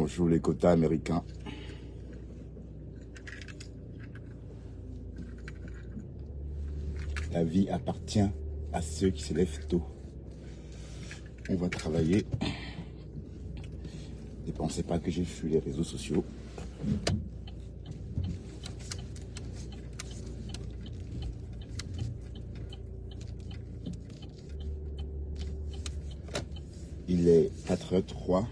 Bonjour les quotas américains. La vie appartient à ceux qui se lèvent tôt. On va travailler. Ne pensez pas que j'ai fui les réseaux sociaux. Il est 4h03.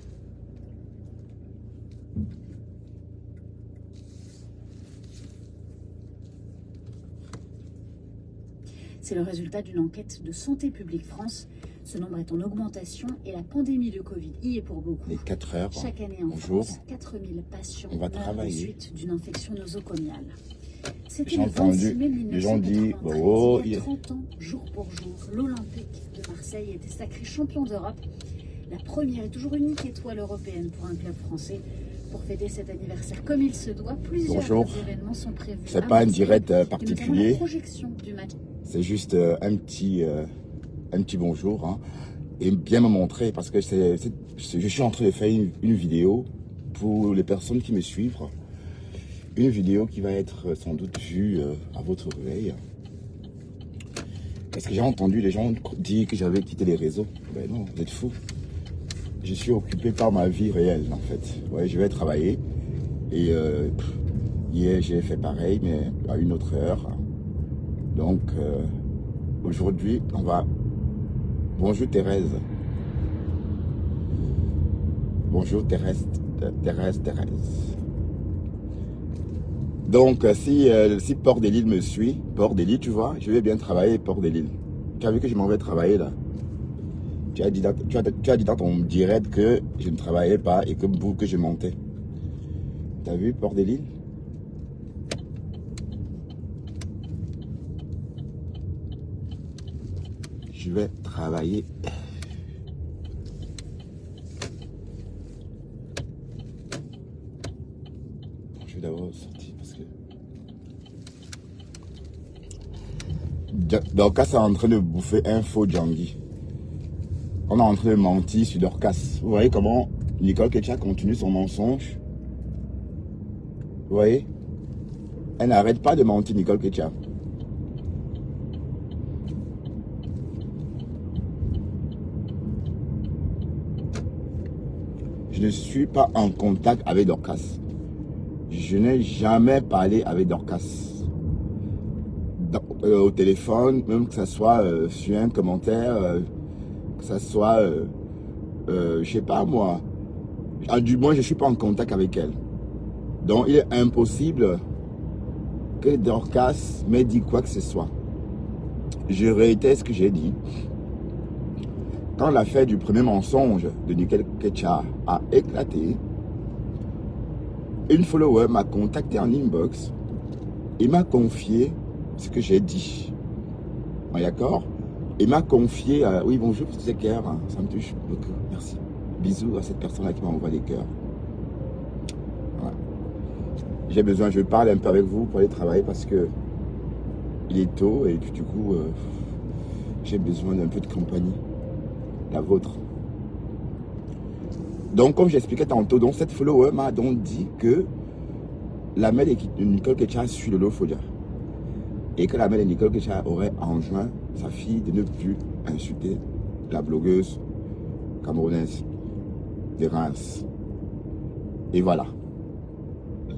C'est le résultat d'une enquête de Santé publique France. Ce nombre est en augmentation et la pandémie de Covid y est pour beaucoup. Les 4 heures. Chaque année en Bonjour. France, 4000 patients On va meurent travailler. des suites d'une infection nosocomiale. C'était J'ai le 26 entendu, mai les gens 1993. disent, oh, Il y a 30 ans, jour pour jour, l'Olympique de Marseille était sacré champion d'Europe. La première et toujours unique étoile européenne pour un club français. Pour fêter cet anniversaire comme il se doit, plusieurs Bonjour. événements sont prévus. C'est pas un direct particulier. La projection du match. C'est juste un petit bonjour. Hein, et bien me montrer parce que je suis en train de faire une vidéo pour les personnes qui me suivent. Une vidéo qui va être sans doute vue à votre réveil. Parce que j'ai entendu les gens dire que j'avais quitté les réseaux. Ben non, vous êtes fous. Je suis occupé par ma vie réelle en fait. Ouais, je vais travailler. Et hier j'ai fait pareil, mais à une autre heure. Donc aujourd'hui, on va... Bonjour Thérèse. Bonjour Thérèse. Donc si Port des Lilles me suit, Port des Lilles, tu vois, je vais bien travailler Port des Lilles. Tu as vu que je m'en vais travailler là. Tu as dit dans ton direct que je ne travaillais pas et que je montais. Tu as vu Port des Lilles? Je vais travailler. Je vais d'abord sortir parce que... Dorcas est en train de bouffer un faux Djangui. On est en train de mentir sur Dorcas. Vous voyez comment Nicole Ketcha continue son mensonge? Vous voyez? Elle n'arrête pas de mentir, Nicole Ketcha. Je ne suis pas en contact avec Dorcas. Je n'ai jamais parlé avec Dorcas. Au téléphone, même que ce soit sur un commentaire, que ce soit, je sais pas moi. Du moins, je ne suis pas en contact avec elle. Donc, il est impossible que Dorcas m'ait dit quoi que ce soit. Je réitère ce que j'ai dit. Quand l'affaire du premier mensonge de Nicole Ketcha a éclaté, une follower m'a contacté en inbox et m'a confié ce que j'ai dit. D'accord? Et m'a confié, oui bonjour, c'est cœurs, ça me touche beaucoup, merci. Bisous à cette personne-là qui m'envoie des cœurs. Ouais. J'ai besoin, je parle un peu avec vous pour aller travailler parce que il est tôt et puis du coup, j'ai besoin d'un peu de compagnie. La vôtre. Donc, comme j'expliquais tantôt, donc cette follower m'a donc dit que la mère de Nicole Ketcha suit le Lofodia. Et que la mère de Nicole Ketcha aurait enjoint sa fille de ne plus insulter la blogueuse camerounaise de Reims. Et voilà.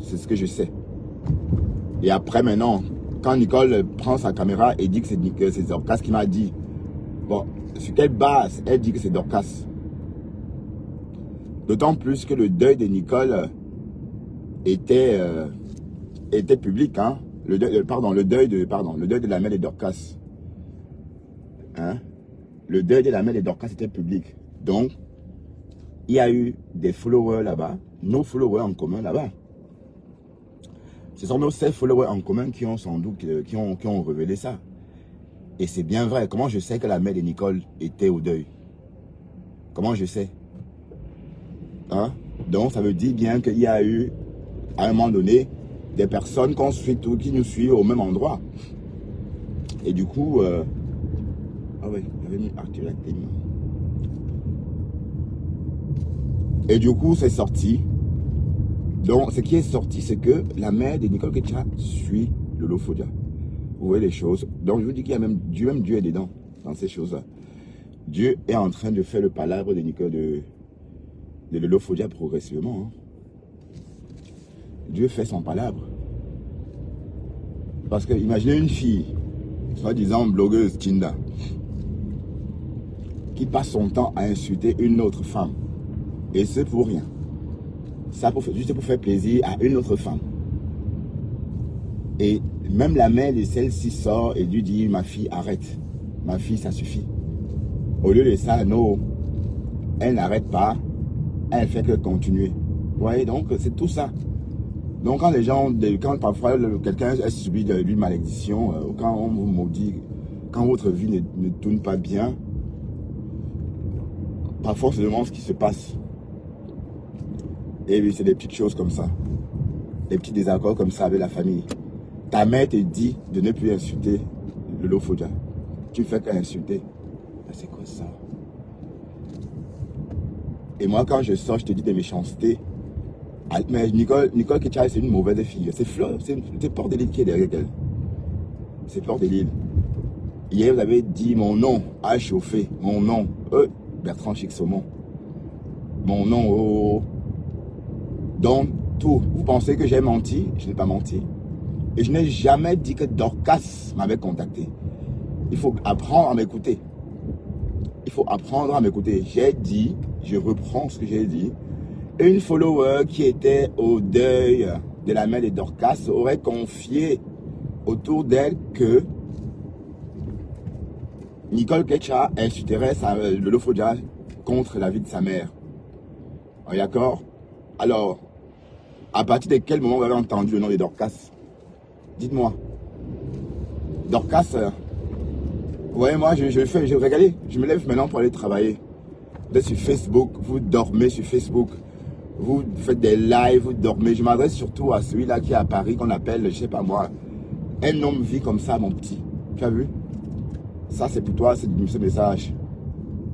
C'est ce que je sais. Et après, maintenant, quand Nicole prend sa caméra et dit que c'est Dorcas qui m'a dit, bon, sur quelle base elle dit que c'est Dorcas? D'autant plus que le deuil de Nicole était public, hein? Le deuil de la mère de Dorcas. Hein? Le deuil de la mère de Dorcas était public. Donc, il y a eu des followers là-bas, nos followers en commun là-bas. Ce sont nos 7 followers en commun qui ont sans doute qui ont révélé ça. Et c'est bien vrai. Comment je sais que la mère de Nicole était au deuil? Comment je sais? Hein? Donc, ça veut dire bien qu'il y a eu, à un moment donné, des personnes qui nous suivent au même endroit. Et du coup... ah oui, il y avait mis Arthur la. Et du coup, c'est sorti. Donc, ce qui est sorti, c'est que la mère de Nicole Ketcha suit Lolo Fodia. Vous voyez les choses. Donc, je vous dis qu'il y a même Dieu est dedans, dans ces choses-là. Dieu est en train de faire le palabre de Nicole, de Lolo Fodia progressivement. Hein. Dieu fait son palabre. Parce que, imaginez une fille, soi-disant blogueuse Tinda, qui passe son temps à insulter une autre femme. Et c'est pour rien. Ça juste pour faire plaisir à une autre femme. Et même la mère de celle-ci sort et lui dit, ma fille, arrête. Ma fille, ça suffit. Au lieu de ça, non. Elle n'arrête pas. Elle fait que continuer. Vous voyez, donc c'est tout ça. Donc quand les gens, quand parfois quelqu'un a subi une malédiction, quand on vous maudit, quand votre vie ne tourne pas bien, parfois on se demande ce qui se passe. Et oui, c'est des petites choses comme ça. Des petits désaccords comme ça avec la famille. Ta mère te dit de ne plus insulter Lolo Fodia. Tu fais qu'insulter. C'est quoi ça? Et moi, quand je sors, je te dis des méchancetés. Mais Nicole Ketcha, c'est une mauvaise fille. C'est Fleur, c'est Port de Lille qui est derrière elle. C'est Port de Lille. Hier, vous avez dit mon nom a chauffé. Mon nom, Bertrand Chixomon. Mon nom, oh. Donc, tout. Vous pensez que j'ai menti? Je n'ai pas menti. Et je n'ai jamais dit que Dorcas m'avait contacté. Il faut apprendre à m'écouter. Il faut apprendre à m'écouter. J'ai dit, je reprends ce que j'ai dit. Une follower qui était au deuil de la mère de Dorcas aurait confié autour d'elle que Nicole Ketcha insulterait Lolo Fodia contre la vie de sa mère. D'accord? Alors, à partir de quel moment vous avez entendu le nom de Dorcas? Dites-moi. Dorcas, ouais, moi, regardez, je me lève maintenant pour aller travailler. Vous êtes sur Facebook, vous dormez sur Facebook. Vous faites des lives, vous dormez. Je m'adresse surtout à celui-là qui est à Paris, qu'on appelle, je sais pas moi, un homme vit comme ça, mon petit. Tu as vu? Ça, c'est pour toi, c'est ce message.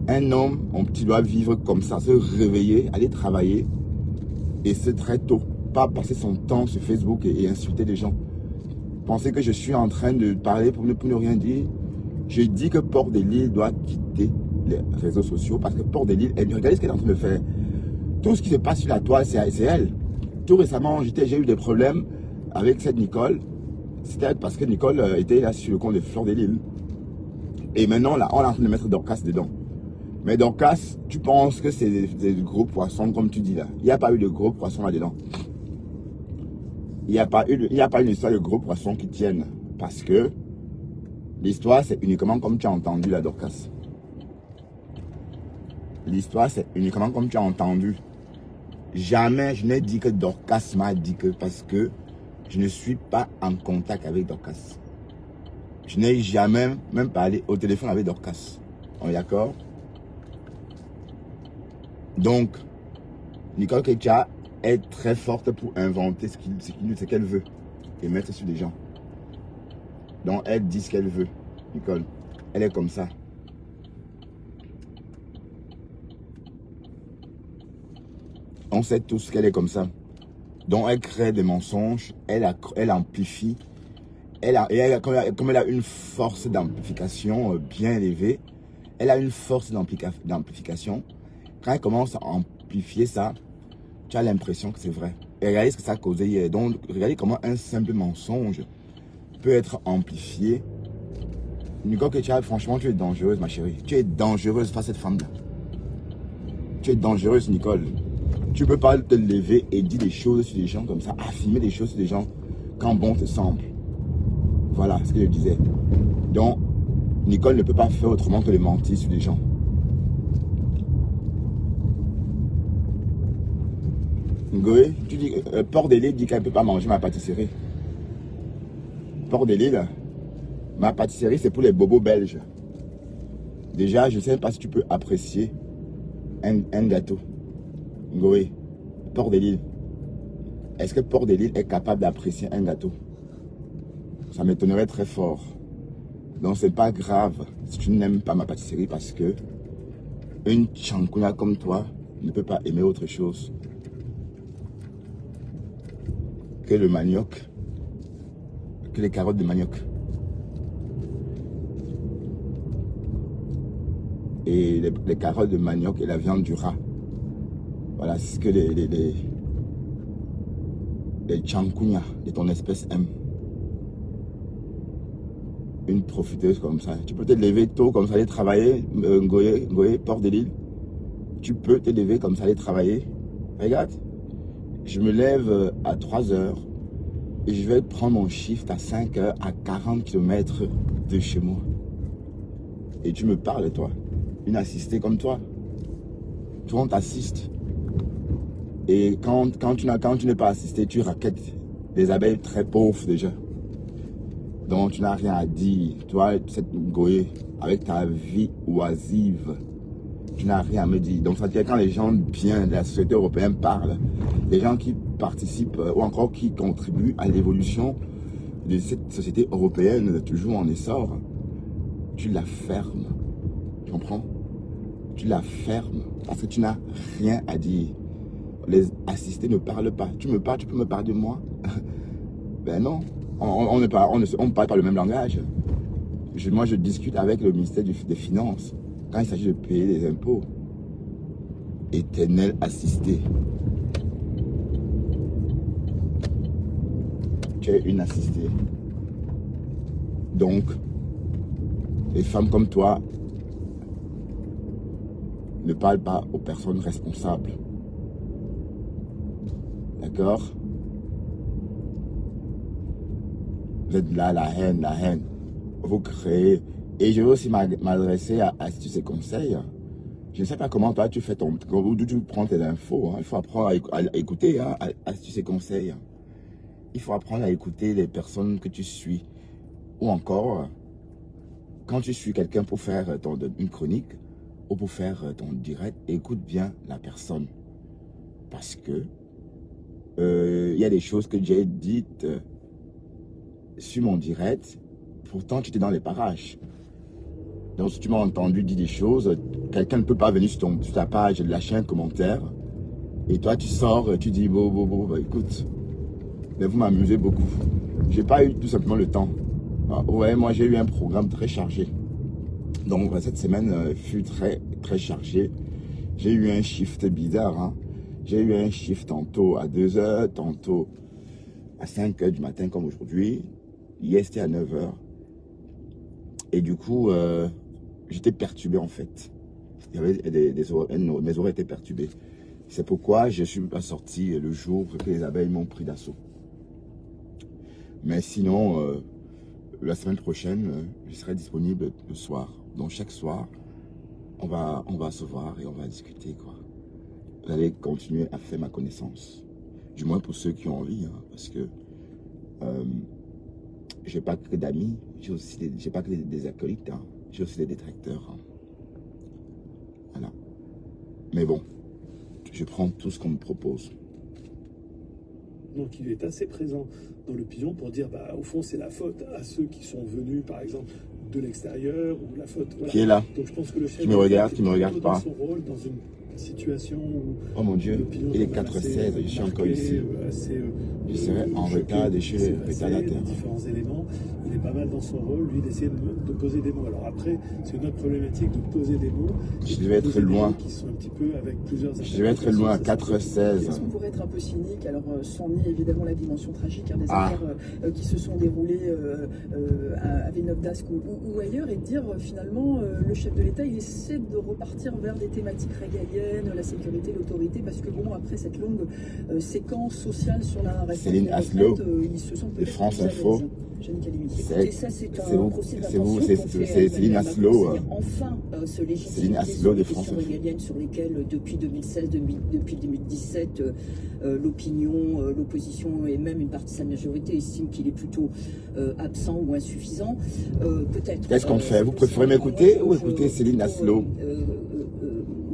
Un homme, mon petit, doit vivre comme ça, se réveiller, aller travailler. Et c'est très tôt. Pas passer son temps sur Facebook et insulter les gens. Pensez que je suis en train de parler pour ne rien dire. Je dis que Port de Lille doit quitter les réseaux sociaux parce que Port de Lille, regardez ce qu'elle est en train de faire. Tout ce qui se passe sur la toile, c'est elle. Tout récemment, j'ai eu des problèmes avec cette Nicole. C'était parce que Nicole était là sur le compte de Fleur de Lille. Et maintenant, là, on est en train de mettre Dorcas dedans. Mais Dorcas, tu penses que c'est des gros poissons, comme tu dis là. Il n'y a pas eu de gros poissons là-dedans. Il n'y a pas une histoire de gros poissons qui tiennent. Parce que l'histoire, c'est uniquement comme tu as entendu la Dorcas. L'histoire, c'est uniquement comme tu as entendu. Jamais je n'ai dit que Dorcas m'a dit que, parce que je ne suis pas en contact avec Dorcas. Je n'ai jamais même parlé au téléphone avec Dorcas. On est d'accord? Donc, Nicole Ketcha est très forte pour inventer ce qu'elle veut et mettre sur des gens. Donc, elle dit ce qu'elle veut. Nicole, elle est comme ça. On sait tous qu'elle est comme ça. Donc, elle crée des mensonges, elle amplifie. Comme elle a une force d'amplification bien élevée, elle a une force d'amplification. Quand elle commence à amplifier ça, tu as l'impression que c'est vrai. Et regardez ce que ça a causé hier. Donc, regardez comment un simple mensonge peut être amplifié. Nicole Ketcha, franchement, tu es dangereuse, ma chérie. Tu es dangereuse face à cette femme-là. Tu es dangereuse, Nicole. Tu ne peux pas te lever et dire des choses sur des gens comme ça, affirmer des choses sur des gens quand bon te semble. Voilà ce que je disais. Donc, Nicole ne peut pas faire autrement que de mentir sur des gens. Ngoé, tu dis, Port de Lille dit qu'elle ne peut pas manger ma pâtisserie. Port de Lille, ma pâtisserie, c'est pour les bobos belges. Déjà, je ne sais pas si tu peux apprécier un gâteau. Ngoé, Port de Lille. Est-ce que Port de Lille est capable d'apprécier un gâteau? Ça m'étonnerait très fort. Donc c'est pas grave si tu n'aimes pas ma pâtisserie parce que une chankuna comme toi ne peut pas aimer autre chose. que le manioc, que les carottes de manioc. Et les carottes de manioc et la viande du rat. Voilà, c'est ce que les chankunya de ton espèce aiment. Une profiteuse comme ça. Tu peux te lever tôt comme ça, aller travailler, Ngoye, Port de l'Île. Tu peux te lever comme ça, aller travailler. Regarde, je me lève à 3 heures et je vais prendre mon shift à 5 heures à 40 km de chez moi. Et tu me parles, toi, une assistée comme toi. Toi, on t'assiste. Et quand tu n'es pas assisté, tu raquettes des abeilles très pauvres déjà. Donc tu n'as rien à dire. Toi, cette Ngoye, avec ta vie oisive, tu n'as rien à me dire. Donc ça veut dire quand les gens bien de la société européenne parlent, les gens qui participent ou encore qui contribuent à l'évolution de cette société européenne toujours en essor, tu la fermes. Tu comprends? Tu la fermes parce que tu n'as rien à dire. Les assistés ne parlent pas. Tu me parles, tu peux me parler de moi? Ben non. On ne parle pas le même langage. Moi, je discute avec le ministère des Finances quand il s'agit de payer les impôts. Éternel assisté. Tu es une assistée. Donc, les femmes comme toi ne parlent pas aux personnes responsables. D'accord? Vous êtes là, la haine. Vous créez. Et je veux aussi m'adresser à Astuces et Conseils. Je ne sais pas comment toi tu fais d'où tu prends tes infos. Hein. Il faut apprendre à écouter, hein, Astuces et Conseils. Il faut apprendre à écouter les personnes que tu suis. Ou encore, quand tu suis quelqu'un pour faire une chronique ou pour faire ton direct, écoute bien la personne. Parce que il y a des choses que j'ai dites sur mon direct, pourtant tu étais dans les parages. Donc si tu m'as entendu dire des choses, quelqu'un ne peut pas venir sur ta page lâcher un commentaire et toi tu sors, tu dis bah, écoute, mais vous m'amusez beaucoup. J'ai pas eu tout simplement le temps. Ouais, moi j'ai eu un programme très chargé. Donc cette semaine fut très chargée. J'ai eu un shift bizarre. Hein. J'ai eu un shift tantôt à 2 heures, tantôt à 5 heures du matin comme aujourd'hui. Hier c'était à 9 heures. Et du coup, j'étais perturbé en fait. Il y avait mes oreilles étaient perturbées. C'est pourquoi je ne suis pas sorti le jour que les abeilles m'ont pris d'assaut. Mais sinon, la semaine prochaine, je serai disponible le soir. Donc chaque soir, on va se voir et on va discuter, quoi. Vous allez continuer à faire ma connaissance. Du moins pour ceux qui ont envie, hein, parce que j'ai pas que d'amis, j'ai pas que des acolytes, hein, j'ai aussi des détracteurs. Hein. Voilà. Mais bon, je prends tout ce qu'on me propose. Donc il est assez présent dans l'opinion pour dire, bah, au fond, c'est la faute à ceux qui sont venus, par exemple, de l'extérieur, ou la faute... Voilà. Qui est là? Donc je pense que le chef qui me regarde pas. Dans son rôle, dans une situation où... Oh mon Dieu, il est 4h16, je suis encore ici. Je serai en retard de chez le retardataire. Différents éléments, il est pas mal dans son rôle, lui, d'essayer de poser des mots. Alors après, c'est une autre problématique de poser des mots. Je devais être loin. Qui sont un petit peu avec plusieurs... Je devais être loin à 4h16. Est-ce qu'on pourrait être un peu cynique, alors sans nier évidemment la dimension tragique des affaires qui se sont déroulées à Villeneuve-d'Ascq ou ailleurs, et de dire finalement le chef de l'État il essaie de repartir vers des thématiques régaliennes, la sécurité, l'autorité, parce que bon, après cette longue séquence sociale sur la réforme Céline Aslo, ils se sont de France Info. Écoutez, ça c'est un procès d'intention qu'on fait c'est Céline Aslo. Enfin, se Céline Aslo de France Info. régaliennes sur lesquelles, depuis 2016, depuis 2017, l'opinion, l'opposition et même une partie de sa majorité estiment qu'il est plutôt absent ou insuffisant. Peut-être. Qu'est-ce qu'on fait? Vous préférez m'écouter ou écouter Céline Aslo?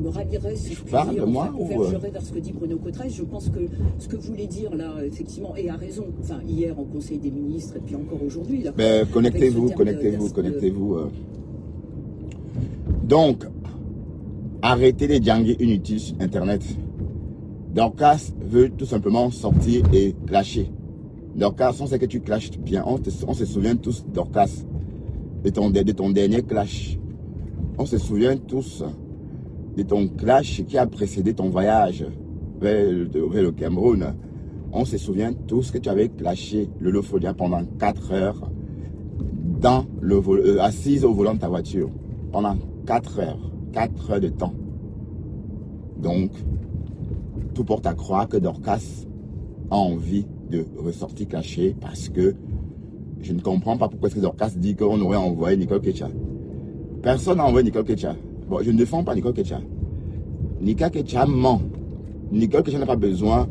Me rallierai, si je puis parle dire, de moi convergerai vers ce que dit Bruno Cotresse. Je pense que ce que vous voulez dire là, effectivement, et a raison, enfin hier au Conseil des ministres et puis encore aujourd'hui. Ben, connectez-vous. Donc, arrêtez les jangués inutiles sur Internet. Dorcas veut tout simplement sortir et lâcher. Dorcas, on sait que tu clashes bien. On se souvient tous, Dorcas, de ton dernier clash. On se souvient tous de ton clash qui a précédé ton voyage vers le Cameroun. On se souvient tous que tu avais clashé le Lofodia pendant 4 heures assise au volant de ta voiture. Pendant 4 heures. 4 heures de temps. Donc, tout porte à croire que Dorcas a envie de ressortir caché parce que je ne comprends pas pourquoi est-ce que Dorcas dit qu'on aurait envoyé Nicole Ketia. Personne n'a envoyé Nicole Ketia. Bon, je ne défends pas Nicole Ketia. Nicole Ketia ment. Nicole Ketia n'a pas besoin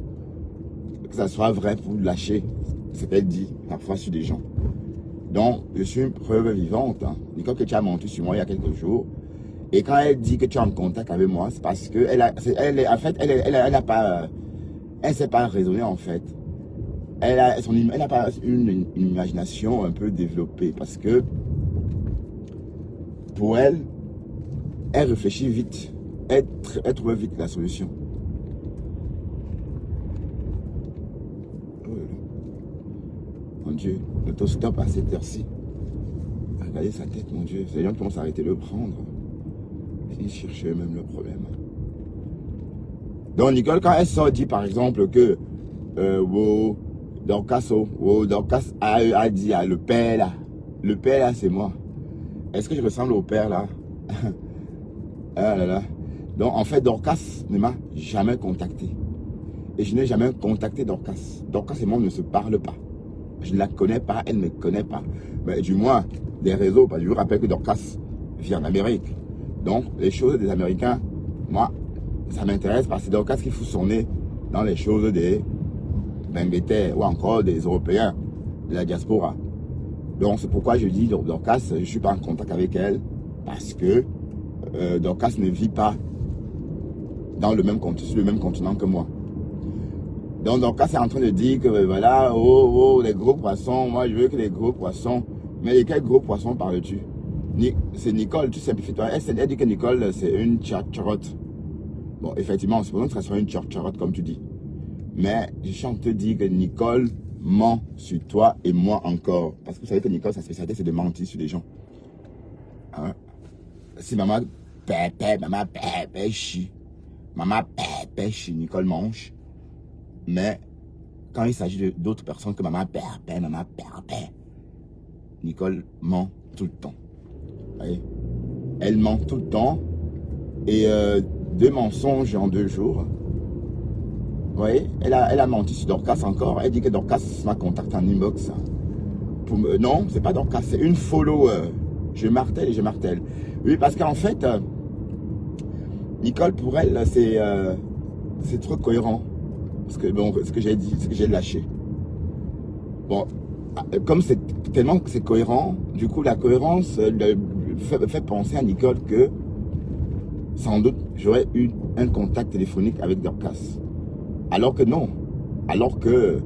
que ça soit vrai pour lâcher ce qu'elle dit parfois sur des gens. Donc, je suis une preuve vivante. Hein. Nicole Ketia a menti sur moi il y a quelques jours. Et quand elle dit que tu es en contact avec moi, c'est parce que elle ne sait pas raisonner en fait. Elle n'a pas une imagination un peu développée parce que pour elle, elle réfléchit vite. Elle trouve vite la solution. Oh, mon Dieu, l'autostop à cette heure-ci. Regardez sa tête, mon Dieu. Les gens commencent à arrêter de le prendre. Ils cherchent eux-mêmes le problème. Donc Nicole, quand elle sort, dit par exemple que Dorcas a dit le père là. Le père là, c'est moi. Est-ce que je ressemble au père là? Ah là là. Donc en fait, Dorcas ne m'a jamais contacté. Et je n'ai jamais contacté Dorcas. Dorcas et moi ne se parlent pas. Je ne la connais pas, elle ne me connaît pas. Mais du moins, des réseaux, parce que je vous rappelle que Dorcas vit en Amérique. Donc, les choses des Américains, moi, ça m'intéresse parce que c'est Dorcas qui fout son nez dans les choses des Benguetais ou encore des Européens de la diaspora. Donc, c'est pourquoi je dis Dorcas, je ne suis pas en contact avec elle parce que Dorcas ne vit pas sur le même continent que moi. Donc, Dorcas est en train de dire que voilà, les gros poissons, moi je veux que les gros poissons. Mais de quels gros poissons parles-tu? C'est Nicole, tu simplifies toi. Elle dit que Nicole, c'est une tchatcharotte. Bon, effectivement, c'est pour nous que ça soit une tchatcharotte, comme tu dis. Mais je suis en train de te dire que Nicole ment sur toi et moi encore. Parce que vous savez que Nicole, sa spécialité, c'est de mentir sur les gens. Hein? Si maman chie. Maman chie, Nicole mange. Mais quand il s'agit d'autres personnes que maman Nicole ment tout le temps. Voyez? Elle ment tout le temps. Et 2 mensonges en 2 jours. Vous voyez? Elle a menti sur Dorcas encore. Elle dit que Dorcas m'a contacté en inbox. Non, c'est pas Dorcas, c'est une follower. Je martèle et je martèle. Oui, parce qu'en fait, Nicole, pour elle, c'est trop cohérent. Ce que j'ai dit, ce que j'ai lâché. Bon, comme c'est tellement que c'est cohérent, du coup, la cohérence fait penser à Nicole que sans doute j'aurais eu un contact téléphonique avec Dorcas. Alors que non. Alors que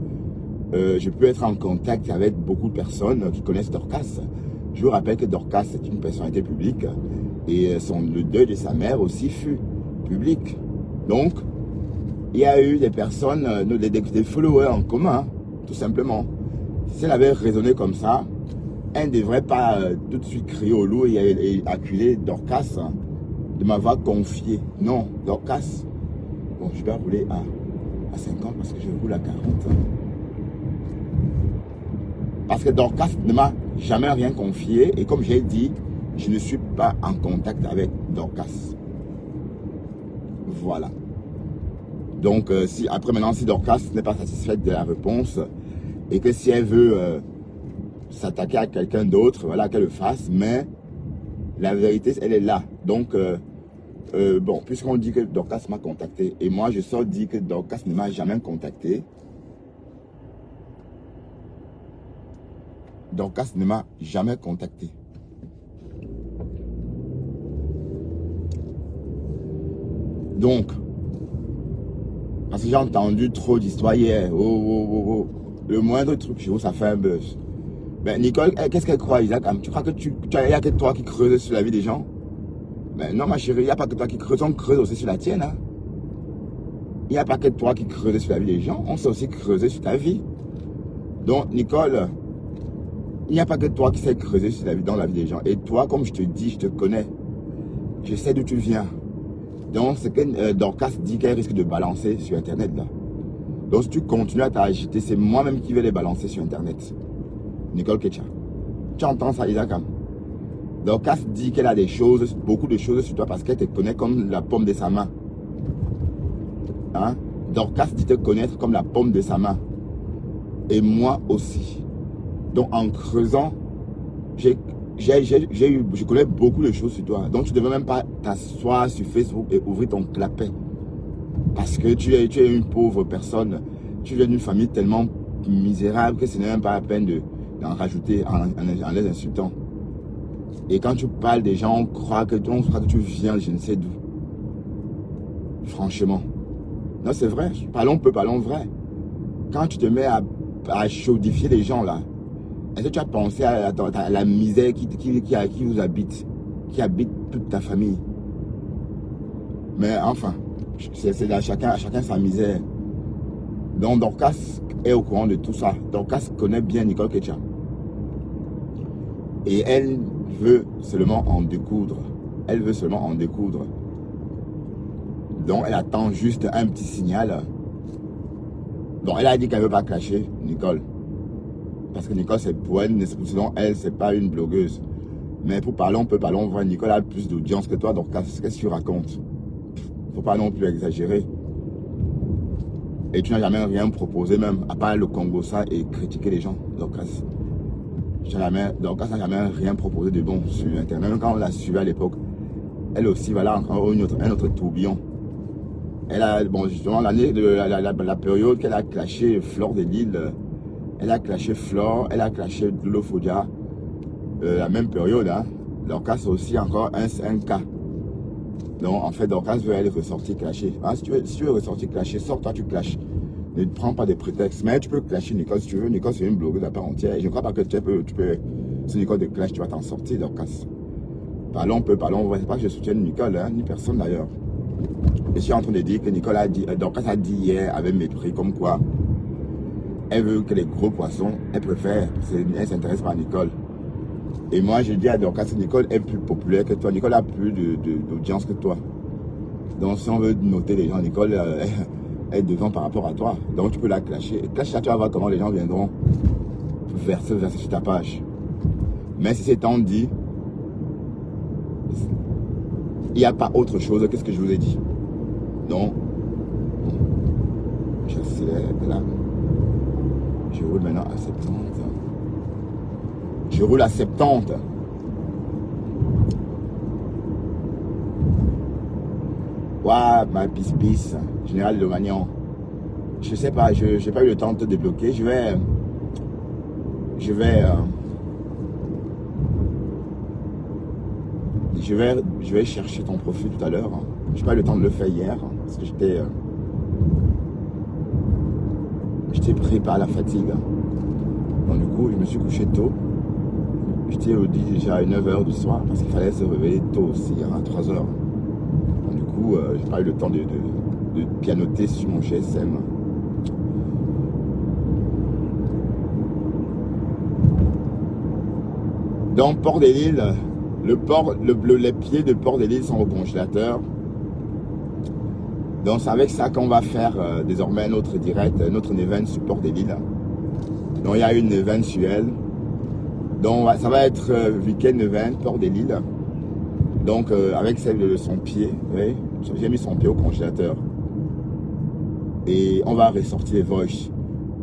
je peux être en contact avec beaucoup de personnes qui connaissent Dorcas. Je vous rappelle que Dorcas est une personnalité publique et le deuil de sa mère aussi fut public. Donc, il y a eu des personnes, des followers en commun, tout simplement. Si elle avait raisonné comme ça, elle ne devrait pas tout de suite crier au loup et accuser Dorcas de m'avoir confié. Non, Dorcas, bon, je vais rouler à 50 parce que je roule à 40. Parce que Dorcas ne m'a jamais rien confié et comme j'ai dit, je ne suis pas en contact avec Dorcas. Voilà. Donc, si Dorcas n'est pas satisfaite de la réponse et que si elle veut s'attaquer à quelqu'un d'autre, voilà, qu'elle le fasse, mais la vérité, elle est là. Donc, bon, puisqu'on dit que Dorcas m'a contacté et moi, je sors dire que Dorcas ne m'a jamais contacté. Dorcas ne m'a jamais contacté. Donc, parce que j'ai entendu trop d'histoires hier. Le moindre truc chez vous, ça fait un buzz. Ben, Nicole, qu'est-ce qu'elle croit, Isaac? Tu crois que il n'y a que toi qui creuses sur la vie des gens? Ben non, ma chérie, il n'y a pas que toi qui creuses, on creuse aussi sur la tienne. Hein? Il n'y a pas que toi qui creuses sur la vie des gens, on sait aussi creuser sur ta vie. Donc, Nicole, il n'y a pas que toi qui sais creuser dans la vie des gens. Et toi, comme je te dis, je te connais. Je sais d'où tu viens. Donc, ce que Dorcas dit qu'elle risque de balancer sur Internet, là. Donc, si tu continues à t'agiter, c'est moi-même qui vais les balancer sur Internet. Nicole Ketcha. Tu entends ça, Isaac? Dorcas dit qu'elle a des choses, beaucoup de choses sur toi parce qu'elle te connaît comme la paume de sa main. Hein? Dorcas dit te connaître comme la paume de sa main. Et moi aussi. Donc, en creusant, je connais beaucoup de choses sur toi. Donc, tu ne devrais même pas t'asseoir sur Facebook et ouvrir ton clapet. Parce que tu es une pauvre personne. Tu viens d'une famille tellement misérable que ce n'est même pas la peine d'en rajouter en les insultant. Et quand tu parles des gens, on croit que tu viens je ne sais d'où. Franchement. Non, c'est vrai. Parlons peu, parlons vrai. Quand tu te mets à chaudifier les gens là, est-ce que tu as pensé à la misère qui vous habite, qui habite toute ta famille? Mais enfin, c'est à chacun sa misère. Donc Dorcas est au courant de tout ça. Dorcas connaît bien Nicole Ketcha. Et elle veut seulement en découdre. Elle veut seulement en découdre. Donc elle attend juste un petit signal. Donc elle a dit qu'elle ne veut pas clasher Nicole. Parce que Nicole, c'est pour elle, sinon elle, c'est pas une blogueuse. Mais pour parler, on peut parler, on voit Nicole a plus d'audience que toi, donc qu'est-ce que tu racontes? Faut pas non plus exagérer. Et tu n'as jamais rien proposé même, à part le Congo ça et critiquer les gens. Dorcas n'a jamais rien proposé de bon sur Internet. Même quand on l'a suivi à l'époque, elle aussi, voilà, encore un autre tourbillon. Elle a, bon, justement, l'année de la période qu'elle a clashé Flore de Lille, elle a clashé Flore, elle a clashé Lofoudia, la même période, hein. Dorcas aussi encore un cas. Donc, en fait, Dorcas veut aller ressortir clasher. Ah, si tu veux ressortir clasher, sors-toi, tu clashes. Ne prends pas de prétextes. Mais tu peux clasher Nicole si tu veux. Nicole, c'est une blogueuse à part entière. Je ne crois pas que tu peux si Nicole te clash, tu vas t'en sortir, Dorcas. Parlons peu, parlons vrai. C'est pas que je soutienne Nicole, hein, ni personne d'ailleurs. Je suis en train de dire que Nicole a dit, Dorcas a dit hier avec mépris, comme quoi elle veut que les gros poissons, elle préfère, elle s'intéresse pas à Nicole. Et moi, je dis à Dorcas que Nicole est plus populaire que toi. Nicole a plus d'audience que toi. Donc, si on veut noter les gens, Nicole est devant par rapport à toi. Donc, tu peux la clasher. Et clash là, tu vas voir comment les gens viendront verser sur ta page. Mais si c'est tant dit, il n'y a pas autre chose que ce que je vous ai dit. Donc, j'accélère là. Je roule maintenant à 70. Je roule à 70. Waouh, ma pisse, Général de Magnan. Je sais pas, je n'ai pas eu le temps de te débloquer. Je vais chercher ton profil tout à l'heure. Je n'ai pas eu le temps de le faire hier parce que j'étais pris par la fatigue. Donc du coup, je me suis couché tôt. J'étais au lit déjà à 9h du soir parce qu'il fallait se réveiller tôt aussi, à 3h. Donc du coup, j'ai pas eu le temps de pianoter sur mon GSM. Dans Port des Lilles, les pieds de Port des Lilles sont au congélateur. Donc c'est avec ça qu'on va faire désormais notre direct, notre event sur Port des Lilles. Donc il y a une event sur elle. Donc ça va être week-end event Port des Lilles. Donc avec celle de son pied, oui, j'ai mis son pied au congélateur. Et on va ressortir les voices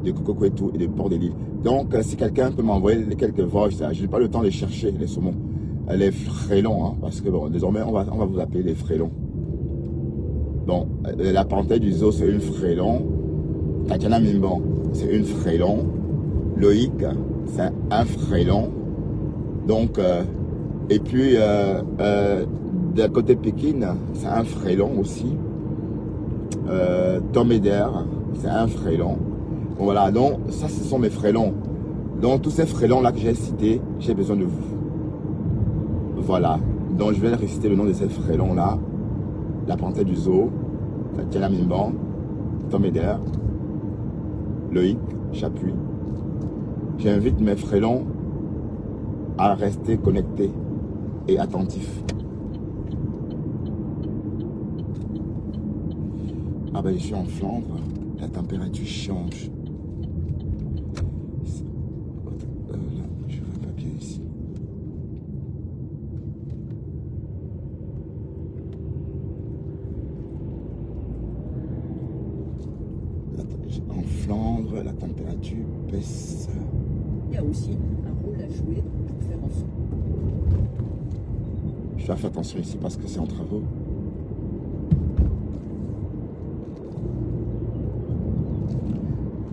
de Coco Kwetu et de Port des Lilles. Donc si quelqu'un peut m'envoyer quelques voices, je n'ai pas le temps de chercher les saumons, les frélons, hein, parce que bon, désormais on va vous appeler les frélons. Bon, la panthère du zoo c'est une frélon, Tatiana Mimbon c'est une frélon, Loïc c'est un frélon, donc et puis d'un côté Pékin c'est un frélon aussi, Tom Eder c'est un frélon. Bon, voilà, donc ça ce sont mes frélons. Donc tous ces frélons là que j'ai cités, j'ai besoin de vous. Voilà, donc je vais réciter le nom de ces frélons là. La panthère du zoo, Tatiana Mimban, Tom Eder, Loïc Chapuis, j'invite mes frélons à rester connectés et attentifs. Ah ben je suis en Flandre, la température change. Là, je vois pas bien ici. En Flandre, la température baisse. Il y a aussi un rôle à jouer pour faire en sorte. Je dois faire attention ici parce que c'est en travaux.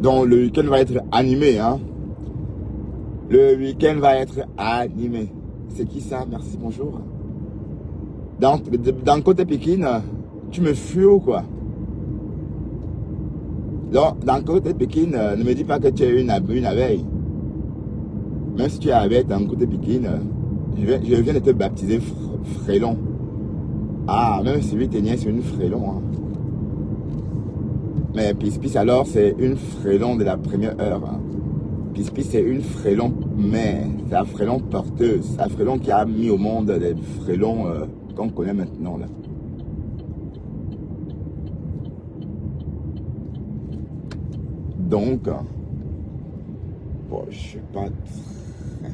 Donc le week-end va être animé, hein. Le week-end va être animé. C'est qui ça? Merci, bonjour. Dans le côté Pékin, tu me fuis ou quoi? Donc, dans le côté Pékin, ne me dis pas que tu es une abeille. Même si tu es abeille dans le côté Pékin, je viens de te baptiser frélon. Ah, même si tu es sur une frélon. Hein. Mais Pispis alors, c'est une frélon de la première heure. Hein. Pispis, c'est une frélon mère. C'est la frélon porteuse. C'est la frélon qui a mis au monde les frélons qu'on connaît maintenant. Là. Donc, bon, je suis pas très...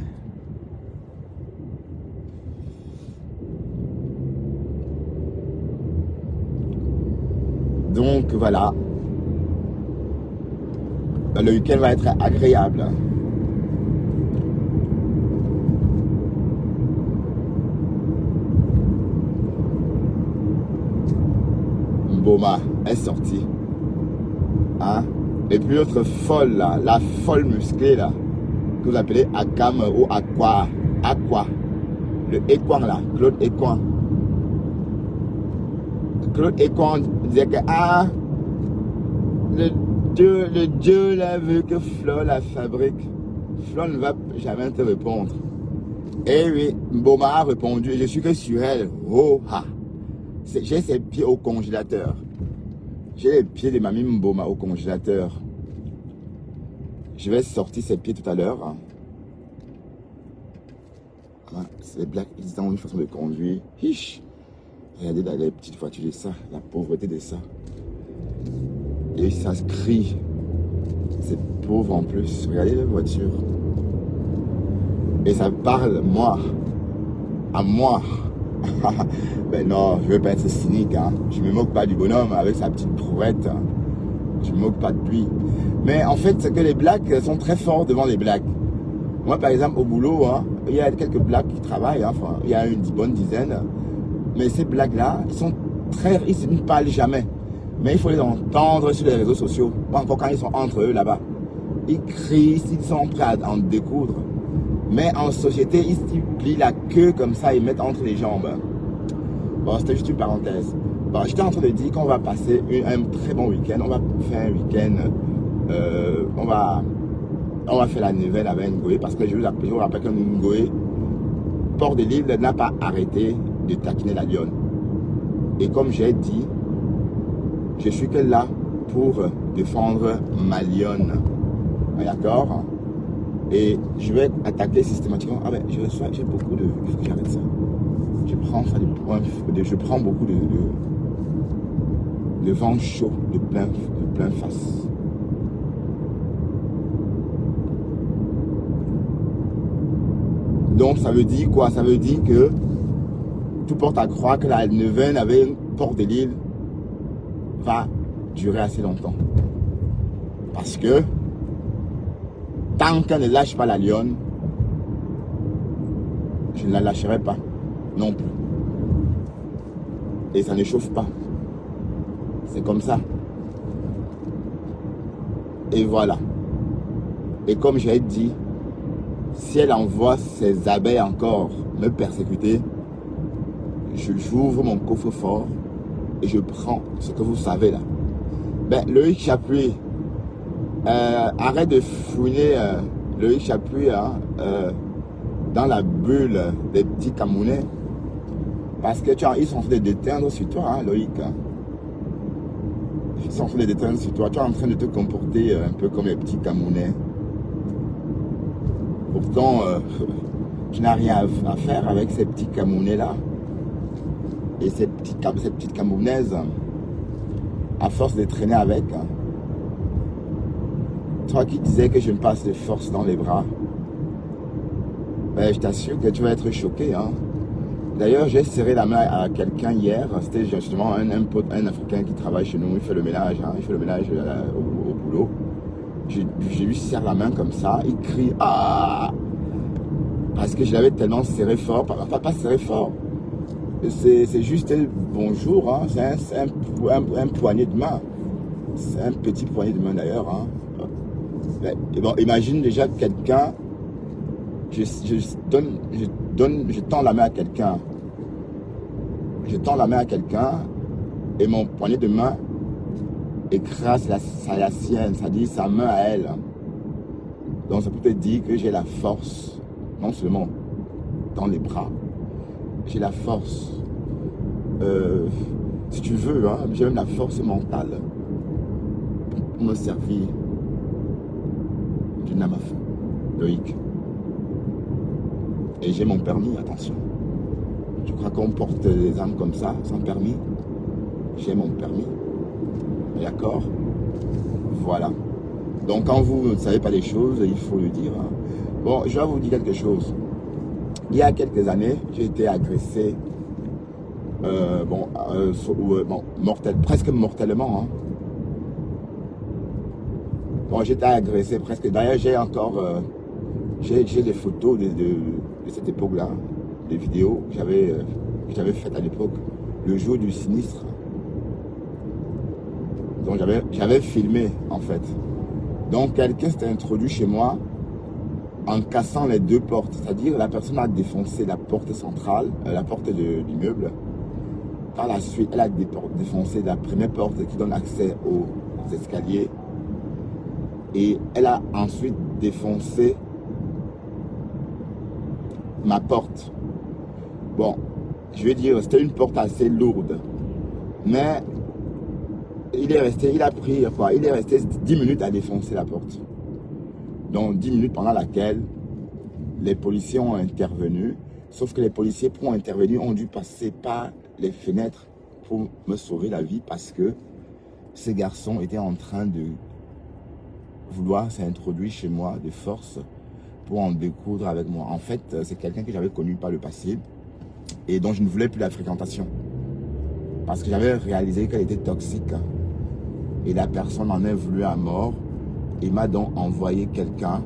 Donc, voilà. Le week-end va être agréable. Boma est sortie. Hein? Et puis l'autre folle là, la folle musclée là, que vous appelez Akam ou Aqua. Le Écoin là, Claude Écoin. Claude Écoin disait que le Dieu là veut que Flo la fabrique. Flo ne va jamais te répondre. Et oui, Boma a répondu, je suis que sur elle. Oh ha. J'ai ses pieds au congélateur. J'ai les pieds de Mamie Mboma au congélateur. Je vais sortir ses pieds tout à l'heure. Hein. Hein, c'est les blacks, ils ont une façon de conduire. Hiche. Regardez dans les petites voitures de ça, la pauvreté de ça. Et ça se crie. C'est pauvre en plus. Regardez les voitures. Et ça parle, moi. À moi. Ben non, je ne veux pas être cynique. Hein. Je ne me moque pas du bonhomme avec sa petite brouette. Hein. Je ne me moque pas de lui. Mais en fait, c'est que les blacks sont très forts devant les blacks. Moi, par exemple, au boulot, hein, il y a quelques blacks qui travaillent. Hein, enfin, il y a une bonne dizaine. Mais ces blacks-là, ils ne parlent jamais. Mais il faut les entendre sur les réseaux sociaux. Encore quand ils sont entre eux là-bas. Ils crient, ils sont prêts à en découdre. Mais en société, ils se plient la queue comme ça, ils mettent entre les jambes. Bon, c'était juste une parenthèse. Bon, j'étais en train de dire qu'on va passer un très bon week-end. On va faire un week-end. On va faire la nouvelle avec Ngoé. Parce que je vous rappelle que Ngoé, Port de Lille, n'a pas arrêté de taquiner la lionne. Et comme j'ai dit, je suis que là pour défendre ma lionne. D'accord? Et je vais attaquer systématiquement. Ah ben, j'ai beaucoup de... Il faut que j'arrête ça. Je prends beaucoup de vent chaud, de plein face. Donc ça veut dire quoi? Ça veut dire que tout porte à croire que la neuvaine avec Port de Lille va durer assez longtemps. Parce que tant qu'elle ne lâche pas la lionne, je ne la lâcherai pas non plus. Et ça ne chauffe pas. C'est comme ça. Et voilà. Et comme j'ai dit, si elle envoie ses abeilles encore me persécuter, j'ouvre mon coffre-fort et je prends ce que vous savez là. Ben, Loïc Chapuis, arrête de fouiner Loïc Chapuis hein, dans la bulle des petits Camerounais. Parce que ils sont en train de déteindre sur toi, hein, Loïc. Hein. Ils sont en train de déteindre sur toi. Tu es en train de te comporter un peu comme les petits Camerounais. Pourtant, je n'ai rien à faire avec ces petits Camerounais-là. Et ces petites Camerounaises, à force de traîner avec, hein. Toi qui disais que je me passe de force dans les bras, ben, je t'assure que tu vas être choqué. Hein. D'ailleurs, j'ai serré la main à quelqu'un hier. C'était justement un Africain qui travaille chez nous. Il fait le ménage, hein. Il fait le ménage au boulot. Je lui serre la main comme ça. Il crie « Ah !» Parce que je l'avais tellement serré fort. Enfin, pas serré fort. C'est juste bonjour. Hein. C'est un poignet de main. C'est un petit poignet de main d'ailleurs. Hein. Et bon, imagine déjà quelqu'un. Je tends la main à quelqu'un. Je tends la main à quelqu'un et mon poignet de main écrase la sienne, c'est-à-dire sa main à elle. Donc ça peut te dire que j'ai la force, non seulement dans les bras, j'ai la force, si tu veux, hein, j'ai même la force mentale pour me servir d'une âme à feu, Loïc. Et j'ai mon permis, attention. Je crois qu'on porte des armes comme ça, sans permis. J'ai mon permis. D'accord? Voilà. Donc quand vous ne savez pas les choses, il faut le dire. Hein. Bon, je vais vous dire quelque chose. Il y a quelques années, j'ai été agressé, presque mortellement. Hein. Bon, j'ai été agressé presque. D'ailleurs, j'ai encore... j'ai des photos de cette époque-là, des vidéos que j'avais faites à l'époque, le jour du sinistre. Donc j'avais filmé en fait. Donc quelqu'un s'est introduit chez moi en cassant les deux portes. C'est-à-dire la personne a défoncé la porte centrale, la porte de l'immeuble. Par la suite, elle a défoncé la première porte qui donne accès aux escaliers. Et elle a ensuite défoncé ma porte. Bon, je vais dire, c'était une porte assez lourde. Mais il est resté 10 minutes à défoncer la porte. Donc 10 minutes pendant laquelle les policiers ont intervenu. Sauf que les policiers, pour intervenir, ont dû passer par les fenêtres pour me sauver la vie parce que ces garçons étaient en train de vouloir s'introduire chez moi de force pour en découdre avec moi. En fait, c'est quelqu'un que j'avais connu par le passé et dont je ne voulais plus la fréquentation. Parce que j'avais réalisé qu'elle était toxique. Et la personne en a voulu à mort. Il m'a donc envoyé quelqu'un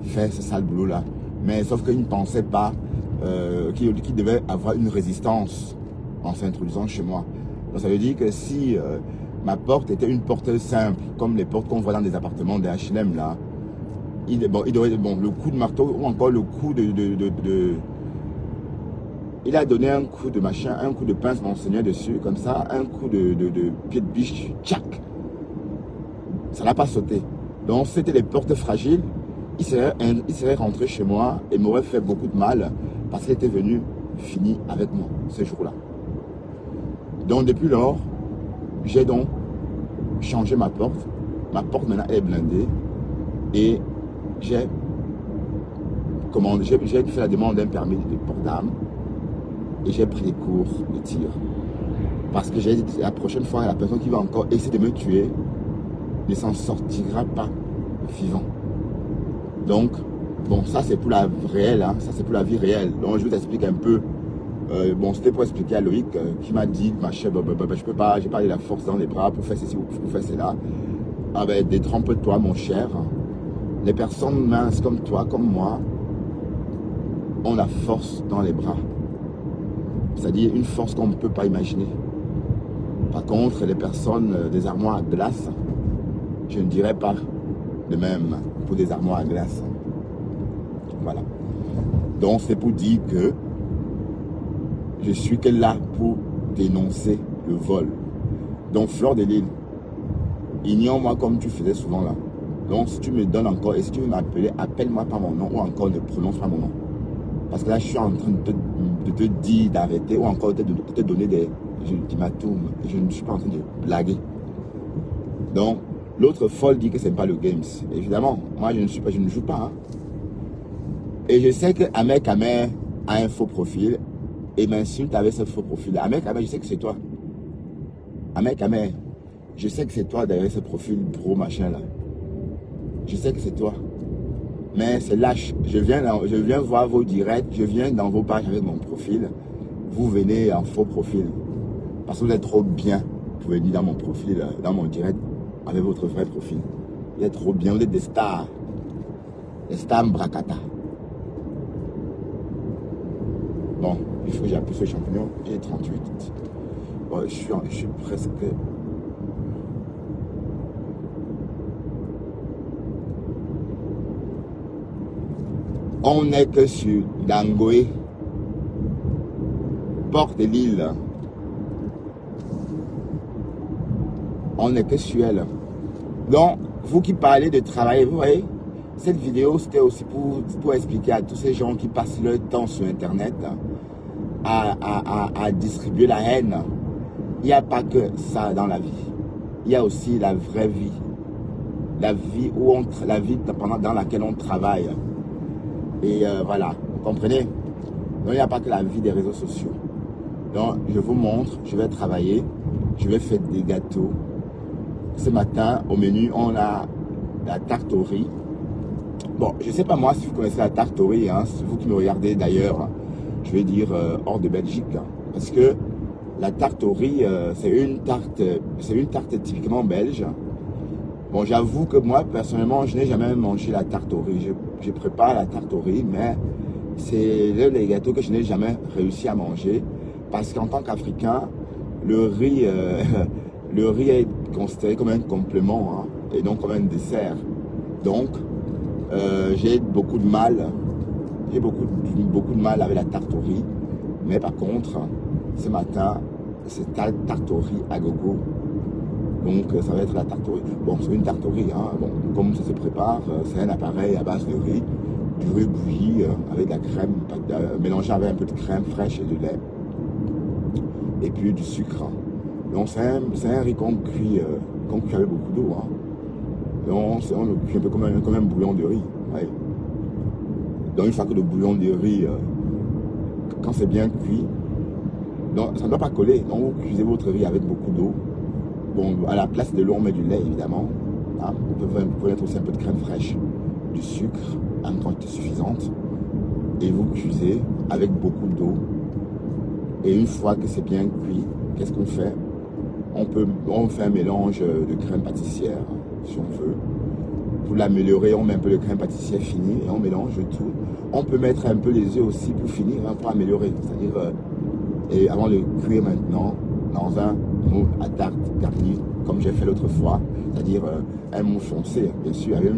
faire ce sale boulot-là. Mais sauf qu'il ne pensait pas qu'il devait avoir une résistance en s'introduisant chez moi. Donc ça veut dire que si ma porte était une porte simple, comme les portes qu'on voit dans des appartements des H&M là, il aurait le coup de marteau ou encore le coup il a donné un coup de machin, un coup de pince monseigneur dessus, comme ça, un coup de pied de biche, tchac. Ça n'a pas sauté. Donc c'était les portes fragiles. Il serait rentré chez moi et m'aurait fait beaucoup de mal parce qu'il était venu finir avec moi ce jour-là. Donc depuis lors, j'ai donc changé ma porte. Ma porte maintenant est blindée et j'ai fait la demande d'un permis de port d'armes et j'ai pris des cours de tir. Parce que j'ai dit la prochaine fois, la personne qui va encore essayer de me tuer ne s'en sortira pas vivant. Donc, bon, ça c'est pour la réelle, hein, ça c'est pour la vie réelle. Donc je vous explique un peu. Bon, c'était pour expliquer à Loïc qui m'a dit, ma chère, je peux pas, j'ai pas la force dans les bras pour faire ceci ou pour faire cela. Ah ben, détrompe-toi, mon cher. Les personnes minces comme toi, comme moi, ont la force dans les bras. C'est-à-dire une force qu'on ne peut pas imaginer. Par contre, les personnes des armoires à glace, je ne dirais pas de même pour des armoires à glace. Voilà. Donc c'est pour dire que je suis que là pour dénoncer le vol. Donc Fleur de Lille, ignore-moi comme tu faisais souvent là. Donc si tu me donnes encore, et si tu veux m'appeler, appelle-moi par mon nom ou encore ne prononce pas mon nom. Parce que là je suis en train de te dire d'arrêter ou encore de te donner des ultimatums. Je ne suis pas en train de blaguer. Donc l'autre folle dit que ce n'est pas le games. Évidemment, moi je ne joue pas. Hein. Et je sais que Ahmed Kamer a un faux profil et m'insulte avec ce faux profil. Ahmed Kamer, je sais que c'est toi. Ahmed Kamer, je sais que c'est toi derrière ce profil pro machin là. Je sais que c'est toi. Mais c'est lâche. Je viens voir vos directs, je viens dans vos pages avec mon profil. Vous venez en faux profil. Parce que vous êtes trop bien. Vous pouvez dire dans mon profil, dans mon direct, avec votre vrai profil. Vous êtes trop bien, vous êtes des stars. Des stars Mbrakata. Bon, il faut que j'appuie sur le champignon. J'ai 38. Bon, je suis presque... On n'est que sur Dangoé, Porte de l'île. On n'est que sur elle. Donc, vous qui parlez de travail, vous voyez, cette vidéo, c'était aussi pour expliquer à tous ces gens qui passent leur temps sur Internet à distribuer la haine. Il n'y a pas que ça dans la vie. Il y a aussi la vraie vie. La vie, dans laquelle on travaille. Et voilà, vous comprenez? Donc, il n'y a pas que la vie des réseaux sociaux. Donc, je vous montre, je vais travailler, je vais faire des gâteaux. Ce matin, au menu, on a la tarte au riz. Bon, je ne sais pas moi si vous connaissez la tarte au riz, hein, c'est vous qui me regardez d'ailleurs, je vais dire hors de Belgique. Hein, parce que la tarte au riz, c'est une tarte typiquement belge. Bon, j'avoue que moi, personnellement, je n'ai jamais mangé la tarte au riz. Je prépare la tarte au riz, mais c'est l'un des gâteaux que je n'ai jamais réussi à manger. Parce qu'en tant qu'Africain, le riz est considéré comme un complément, hein, et donc comme un dessert. Donc, j'ai beaucoup de mal. J'ai beaucoup de mal avec la tarte au riz. Mais par contre, ce matin, c'est tarte au riz à gogo. Donc ça va être la tarte au riz. Bon, c'est une tarte au riz, hein. Bon, comme ça se prépare, c'est un appareil à base de riz, du riz bouilli avec de la crème, mélangé avec un peu de crème fraîche et de lait. Et puis du sucre. Donc c'est un riz qu'on cuit avec beaucoup d'eau. Hein. Donc on le cuit un peu comme un bouillon de riz. Ouais. Donc une fois que le bouillon de riz, quand c'est bien cuit, donc ça ne doit pas coller. Donc vous cuisez votre riz avec beaucoup d'eau. Bon, à la place de l'eau, on met du lait, évidemment. Hein. Vous pouvez mettre aussi un peu de crème fraîche, du sucre, en quantité suffisante. Et vous cuisez avec beaucoup d'eau. Et une fois que c'est bien cuit, qu'est-ce qu'on fait? On fait un mélange de crème pâtissière, si on veut. Pour l'améliorer, on met un peu de crème pâtissière finie et on mélange tout. On peut mettre un peu les œufs aussi pour finir, hein, pour améliorer. C'est-à-dire, et avant de cuire maintenant, dans un moule à tarte garni, comme j'ai fait l'autre fois, c'est-à-dire un moule foncé, bien sûr, avec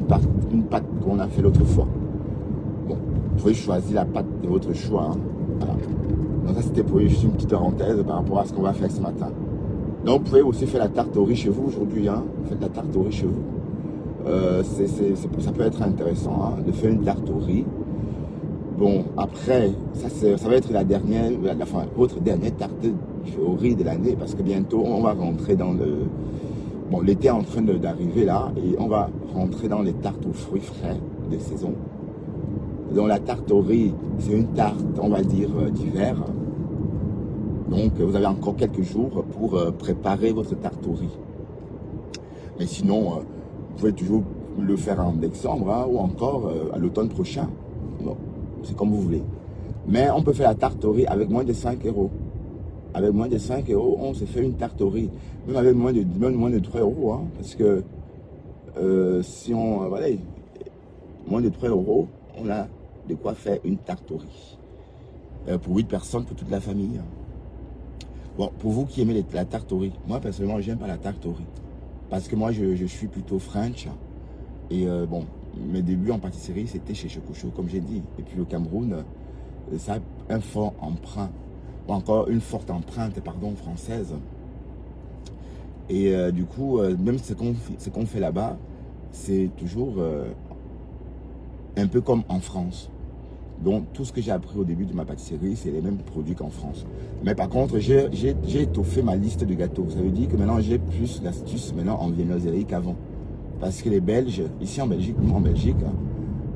une pâte qu'on a fait l'autre fois. Bon, vous pouvez choisir la pâte de votre choix. Hein. Voilà. Donc ça, c'était pour juste une petite parenthèse par rapport à ce qu'on va faire ce matin. Donc vous pouvez aussi faire la tarte au riz chez vous aujourd'hui. Hein. Faites la tarte au riz chez vous. Ça peut être intéressant hein, de faire une tarte au riz. Bon, après, ça va être votre dernière tarte au riz de l'année, parce que bientôt, on va rentrer dans le... Bon, l'été est en train d'arriver là, et on va rentrer dans les tartes aux fruits frais de saison. Donc la tarte au riz, c'est une tarte, on va dire, d'hiver. Donc, vous avez encore quelques jours pour préparer votre tarte au riz. Mais sinon, vous pouvez toujours le faire en décembre, hein, ou encore à l'automne prochain. Bon, c'est comme vous voulez. Mais on peut faire la tarte au riz avec moins de 5 €. Avec moins de 5 €, on se fait une tarte au riz. Même avec moins de 3 €. Hein, parce que si on... voilà, moins de 3 €, on a de quoi faire une tarte au riz. Pour 8 personnes, pour toute la famille. Bon, pour vous qui aimez la tarte au riz, moi personnellement, j'aime pas la tarte au riz. Parce que moi, je suis plutôt French. Et bon, mes débuts en pâtisserie, c'était chez Chococho, comme j'ai dit. Et puis au Cameroun, ça a un fort emprunt, ou encore une forte empreinte, pardon, française. Et du coup, même ce qu'on fait là-bas, c'est toujours un peu comme en France. Donc, tout ce que j'ai appris au début de ma pâtisserie, c'est les mêmes produits qu'en France. Mais par contre, j'ai étoffé ma liste de gâteaux. Ça veut dire que maintenant, j'ai plus d'astuces maintenant en viennoiserie qu'avant. Parce que les Belges, ici en Belgique,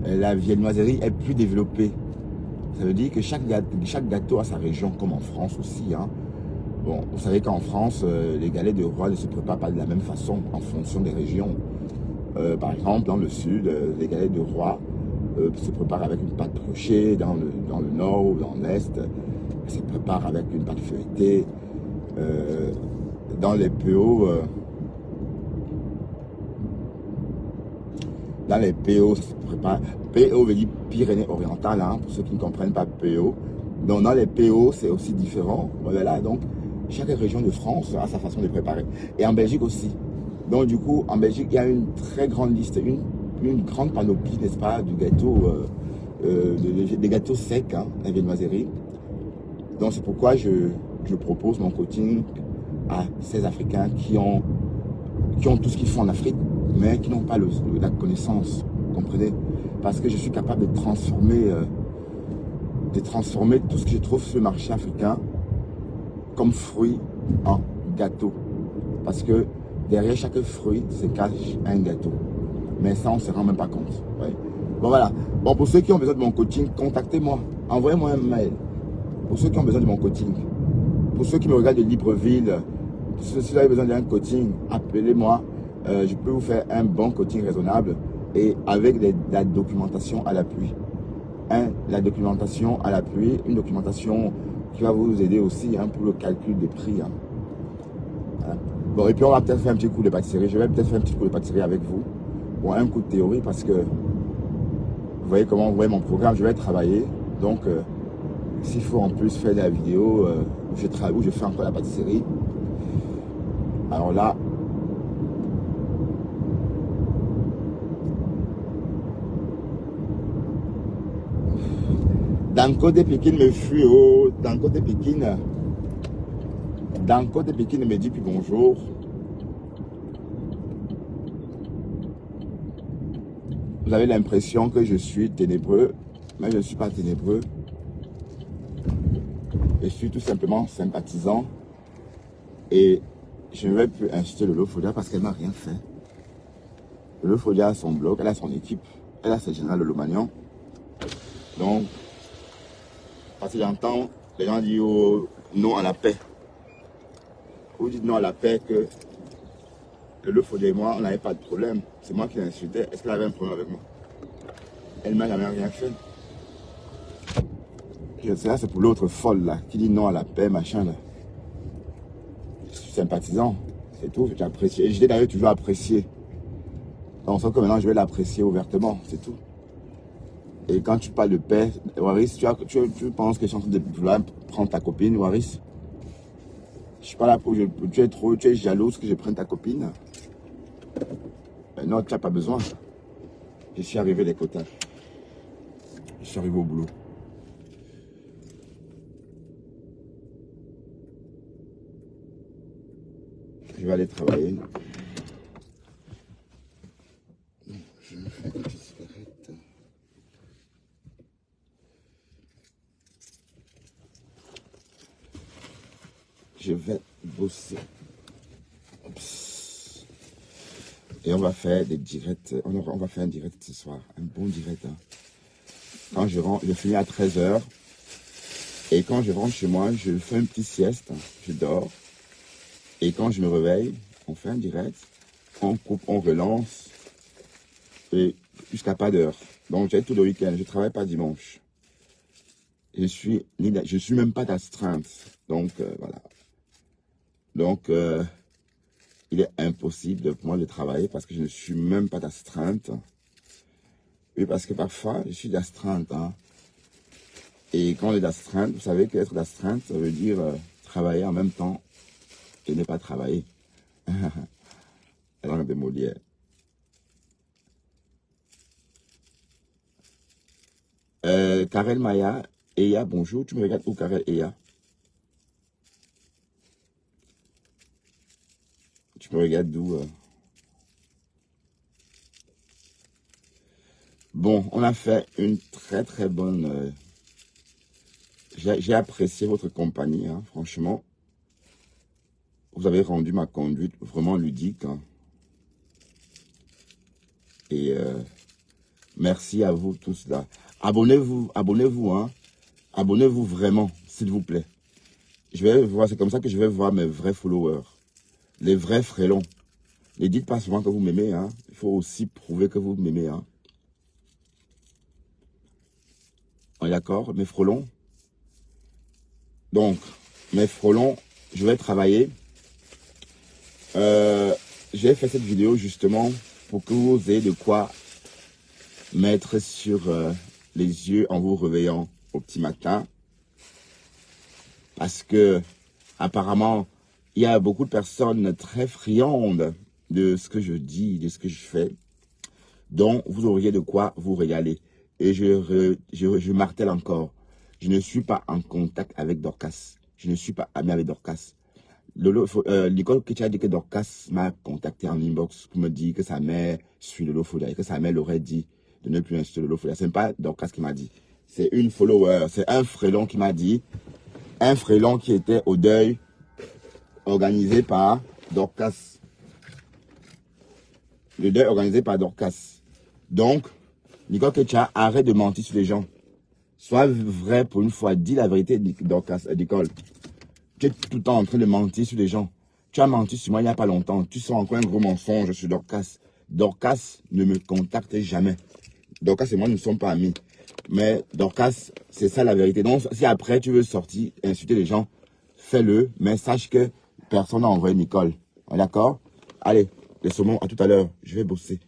la viennoiserie est plus développée. Ça veut dire que chaque gâteau a sa région, comme en France aussi. Hein. Bon, vous savez qu'en France, les galets de roi ne se préparent pas de la même façon en fonction des régions. Par exemple, dans le sud, les galets de roi se préparent avec une pâte brochée. Dans le nord ou dans l'est, se préparent avec une pâte feuilletée. Dans les PO, ça se prépare. PO veut dire Pyrénées-Orientales, hein, pour ceux qui ne comprennent pas PO. Donc dans les PO, c'est aussi différent. Voilà, donc chaque région de France a sa façon de préparer. Et en Belgique aussi. Donc du coup, en Belgique, il y a une très grande liste, une grande panoplie, n'est-ce pas, du gâteau, des gâteaux secs, hein, la viennoiserie. Donc c'est pourquoi je propose mon coaching à ces Africains qui ont tout ce qu'il faut en Afrique, mais qui n'ont pas la connaissance, vous comprenez? Parce que je suis capable de transformer tout ce que je trouve sur le marché africain comme fruit en gâteau. Parce que derrière chaque fruit se cache un gâteau. Mais ça, on ne se rend même pas compte. Ouais. Bon, voilà. Bon, pour ceux qui ont besoin de mon coaching, contactez-moi. Envoyez-moi un mail. Pour ceux qui ont besoin de mon coaching. Pour ceux qui me regardent de Libreville, si vous avez besoin d'un coaching, appelez-moi. Je peux vous faire un bon coaching raisonnable et avec la documentation à l'appui. La documentation à l'appui, une documentation qui va vous aider aussi hein, pour le calcul des prix. Hein. Voilà. Bon, et puis on va peut-être faire un petit coup de pâtisserie. Je vais peut-être faire un petit coup de pâtisserie avec vous. Bon, un coup de théorie parce que vous voyez comment vous voyez mon programme, je vais travailler. Donc, s'il faut en plus faire de la vidéo où je fais encore la pâtisserie, alors là, Danko de Pékin me fuit, oh, Danko de Pékin me dit puis bonjour. Vous avez l'impression que je suis ténébreux, mais je ne suis pas ténébreux. Je suis tout simplement sympathisant et je ne vais plus insulter Lolo Folia parce qu'elle n'a rien fait. Lolo Folia a son blog, elle a son équipe, elle a ses générales Lolo Magnon. Donc, parce que j'entends les gens dire oh, non à la paix. Vous dites non à la paix que Lolo Folia et moi, on n'avait pas de problème. C'est moi qui l'insultais. Est-ce qu'elle avait un problème avec moi? Elle m'a jamais rien fait. Ça, c'est pour l'autre folle là, qui dit non à la paix, machin là. Je suis sympathisant, c'est tout, j'ai apprécié. Et je l'ai d'ailleurs toujours apprécié. Donc, sauf que maintenant, je vais l'apprécier ouvertement, c'est tout. Et quand tu parles de paix, Waris, tu penses que je suis en train de vouloir prendre ta copine, Waris? Je suis pas là pour... tu es jalouse que je prenne ta copine? Non, tu n'as pas besoin. Je suis arrivé des quotas. Je suis arrivé au boulot. Je vais aller travailler. Je me fais une petite cigarette. Je vais bosser. Oups. Et on va faire des directs. On va faire un direct ce soir. Un bon direct. Hein. Quand je rentre, je finis à 13h. Et quand je rentre chez moi, je fais une petite sieste. Je dors. Et quand je me réveille, on fait un direct, on coupe, on relance, et jusqu'à pas d'heure. Donc j'ai tout le week-end, je ne travaille pas dimanche. Je suis même pas d'astreinte. Donc voilà. Donc il est impossible pour moi de travailler parce que je ne suis même pas d'astreinte. Oui, parce que parfois je suis d'astreinte. Hein. Et quand on est d'astreinte, vous savez qu'être d'astreinte, ça veut dire travailler en même temps. Et ne pas travailler. La langue de Molière. Karel Maya, Eya, bonjour. Tu me regardes où, Karel Eya? Tu me regardes d'où? Bon, on a fait une très très bonne... J'ai apprécié votre compagnie, hein, franchement. Vous avez rendu ma conduite vraiment ludique. Hein. Et Merci à vous tous là. Abonnez-vous, hein. Abonnez-vous vraiment, s'il vous plaît. Je vais voir, c'est comme ça que je vais voir mes vrais followers. Les vrais frélons. Ne dites pas souvent que vous m'aimez, hein. Il faut aussi prouver que vous m'aimez, hein. On est d'accord, mes frelons? Donc, mes frelons, je vais travailler. J'ai fait cette vidéo justement pour que vous ayez de quoi mettre sur les yeux en vous réveillant au petit matin. Parce que, apparemment, il y a beaucoup de personnes très friandes de ce que je dis, de ce que je fais. Donc, vous auriez de quoi vous régaler. Et je martèle encore. Je ne suis pas en contact avec Dorcas. Je ne suis pas ami avec Dorcas. Nicole qui a dit que Dorcas m'a contacté en inbox pour me dire que sa mère suit Lolo Folia et que sa mère l'aurait dit de ne plus insulter Lolo Folia. Ce n'est pas Dorcas qui m'a dit. C'est une follower. C'est un frélon qui m'a dit. Un frélon qui était au deuil organisé par Dorcas. Le deuil organisé par Dorcas. Donc, Nicole Ketcha, arrête de mentir sur les gens. Sois vrai pour une fois. Dis la vérité, Dorcas, Nicole. Tu es tout le temps en train de mentir sur les gens. Tu as menti sur moi il n'y a pas longtemps. Tu sens encore un gros mensonge sur Dorcas. Dorcas ne me contacte jamais. Dorcas et moi ne sommes pas amis. Mais Dorcas, c'est ça la vérité. Donc, si après tu veux sortir et insulter les gens, fais-le. Mais sache que personne n'a envoyé Nicole. D'accord? Allez, les saumons, à tout à l'heure. Je vais bosser.